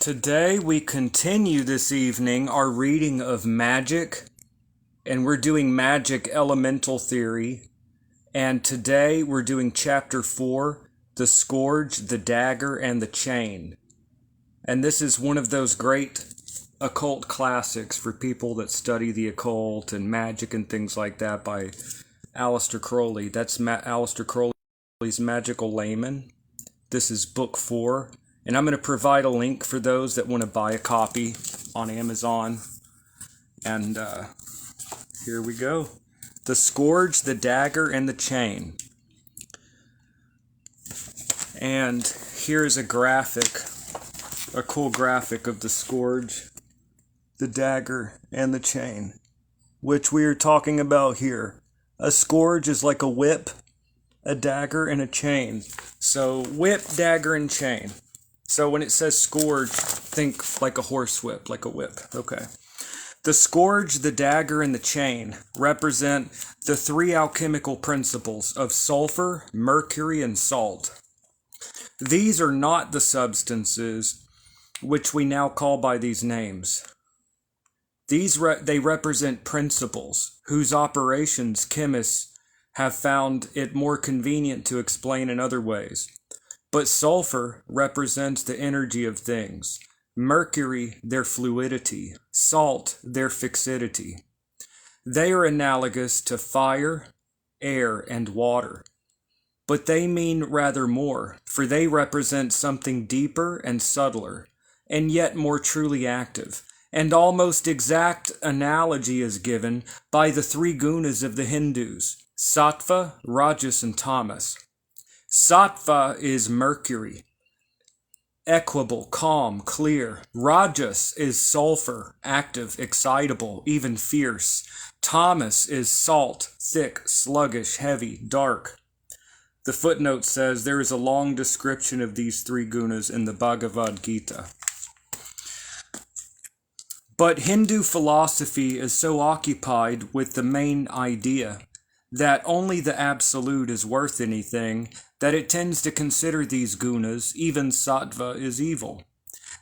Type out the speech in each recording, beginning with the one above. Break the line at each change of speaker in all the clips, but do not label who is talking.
Today we continue this evening our reading of Magick, and we're doing Magick Elemental Theory. And today we're doing Chapter 4, The Scourge, the Dagger, and the Chain. And this is one of those great occult classics for people that study the occult and magic and things like that by Aleister Crowley. That's Aleister Crowley's Magical Layman. This is Book 4. And I'm going to provide a link for those that want to buy a copy on Amazon. And here we go. The Scourge, the Dagger, and the Chain. And here's a graphic, a cool graphic of the Scourge, the Dagger, and the Chain, which we are talking about here. A Scourge is like a whip, a dagger, and a chain. So whip, dagger, and chain. So when it says Scourge, think like a horsewhip, like a whip. Okay. The Scourge, the Dagger, and the Chain represent the three alchemical principles of sulfur, mercury, and salt. These are not the substances which we now call by these names. They represent principles whose operations chemists have found it more convenient to explain in other ways. But sulfur represents the energy of things, mercury their fluidity, salt their fixity. They are analogous to fire, air, and water. But they mean rather more, for they represent something deeper and subtler, and yet more truly active. And almost exact analogy is given by the three gunas of the Hindus, Sattva, Rajas, and Tamas. Sattva is mercury, equable, calm, clear. Rajas is sulfur, active, excitable, even fierce. Tamas is salt, thick, sluggish, heavy, dark. The footnote says there is a long description of these three gunas in the Bhagavad Gita. But Hindu philosophy is so occupied with the main idea that only the absolute is worth anything, that it tends to consider these gunas, even sattva, is evil.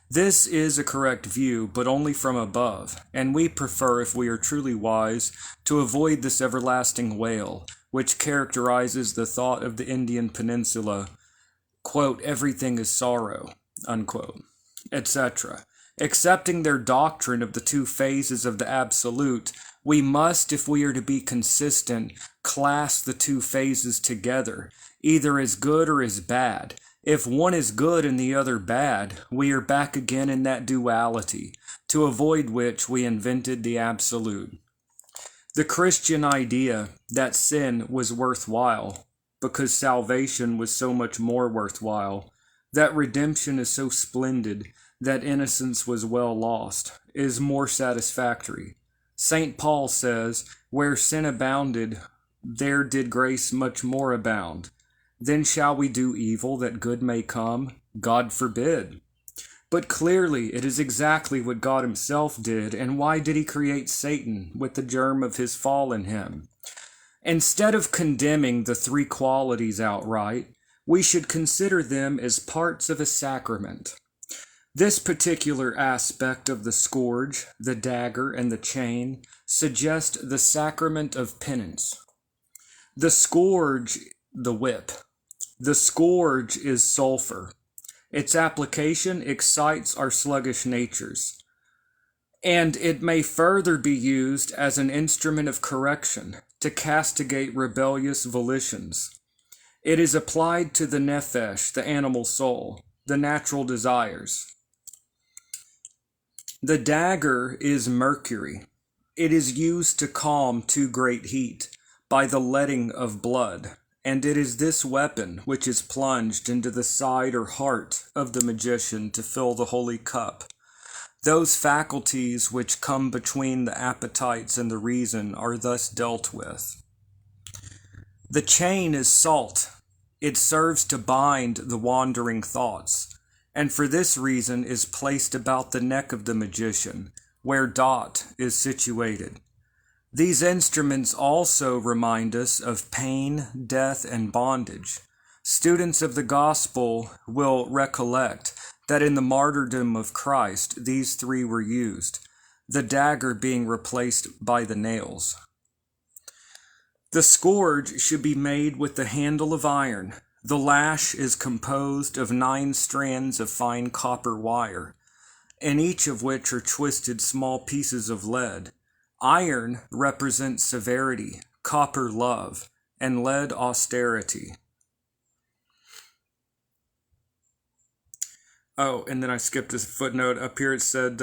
This is a correct view, but only from above, and we prefer, if we are truly wise, to avoid this everlasting wail, which characterizes the thought of the Indian peninsula, quote, everything is sorrow, unquote, etc. Accepting their doctrine of the two phases of the absolute, we must, if we are to be consistent, class the two phases together, either as good or as bad. If one is good and the other bad, we are back again in that duality, to avoid which we invented the absolute. The Christian idea that sin was worthwhile, because salvation was so much more worthwhile, that redemption is so splendid, that innocence was well lost, is more satisfactory. St. Paul says, where sin abounded, there did grace much more abound. Then shall we do evil that good may come? God forbid. But clearly it is exactly what God himself did, and why did he create Satan with the germ of his fall in him? Instead of condemning the three qualities outright, we should consider them as parts of a sacrament. This particular aspect of the scourge, the dagger, and the chain suggest the sacrament of penance. The scourge, the whip. The scourge is sulfur. Its application excites our sluggish natures, and it may further be used as an instrument of correction to castigate rebellious volitions. It is applied to the nephesh, the animal soul, the natural desires. The dagger is mercury. It is used to calm too great heat by the letting of blood, and it is this weapon which is plunged into the side or heart of the magician to fill the holy cup. Those faculties which come between the appetites and the reason are thus dealt with. The chain is salt. It serves to bind the wandering thoughts, and for this reason is placed about the neck of the magician, where Dot is situated. These instruments also remind us of pain, death, and bondage. Students of the gospel will recollect that in the martyrdom of Christ these three were used, the dagger being replaced by the nails. The scourge should be made with the handle of iron. The lash is composed of 9 strands of fine copper wire, in each of which are twisted small pieces of lead. Iron represents severity, copper love, and lead austerity. Oh, and then I skipped a footnote. Up here it said,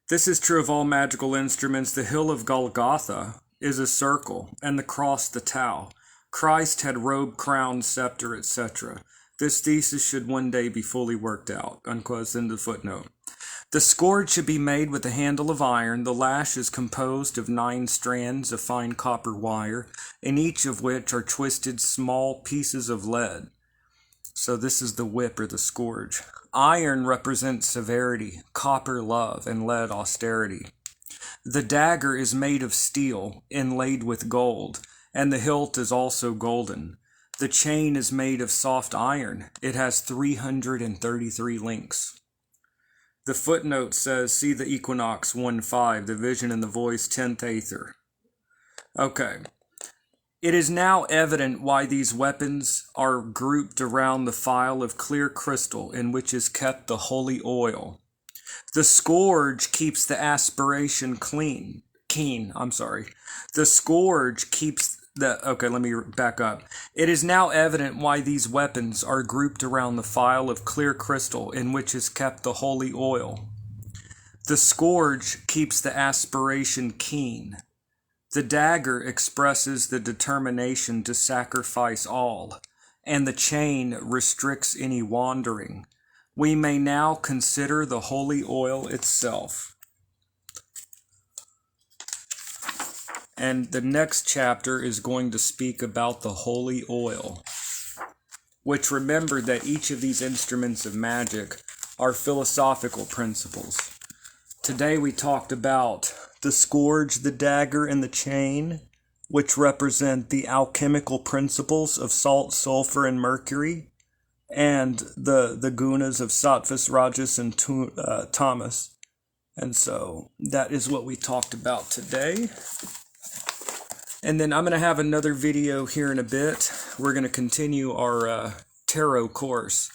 this is true of all magical instruments. The hill of Golgotha is a circle, and the cross the tau. Christ had robe, crown, scepter, etc. This thesis should one day be fully worked out. Unquote. End of footnote. The scourge should be made with a handle of iron. The lash is composed of 9 strands of fine copper wire, in each of which are twisted small pieces of lead. So this is the whip or the scourge. Iron represents severity, copper love, and lead austerity. The dagger is made of steel, inlaid with gold, and the hilt is also golden. The chain is made of soft iron. It has 333 links. The footnote says, see the Equinox 1.5, the vision and the voice, 10th Aether. Okay. It is now evident why these weapons are grouped around the phial of clear crystal in which is kept the holy oil. The scourge keeps the aspiration keen. The scourge keeps okay, let me back up. It is now evident why these weapons are grouped around the phial of clear crystal in which is kept the holy oil. The scourge keeps the aspiration keen. The dagger expresses the determination to sacrifice all, and the chain restricts any wandering. We may now consider the holy oil itself. And the next chapter is going to speak about the holy oil, which remember that each of these instruments of magic are philosophical principles. Today we talked about the scourge, the dagger, and the chain, which represent the alchemical principles of salt, sulfur, and mercury, and the gunas of sattvas, rajas, and tamas. And so that is what we talked about today. And then I'm going to have another video here in a bit. We're going to continue our tarot course,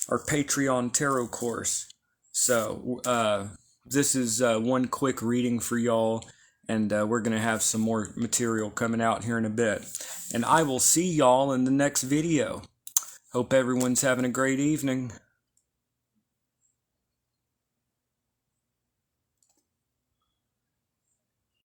our Patreon tarot course. So this is one quick reading for y'all, and we're going to have some more material coming out here in a bit. And I will see y'all in the next video. Hope everyone's having a great evening.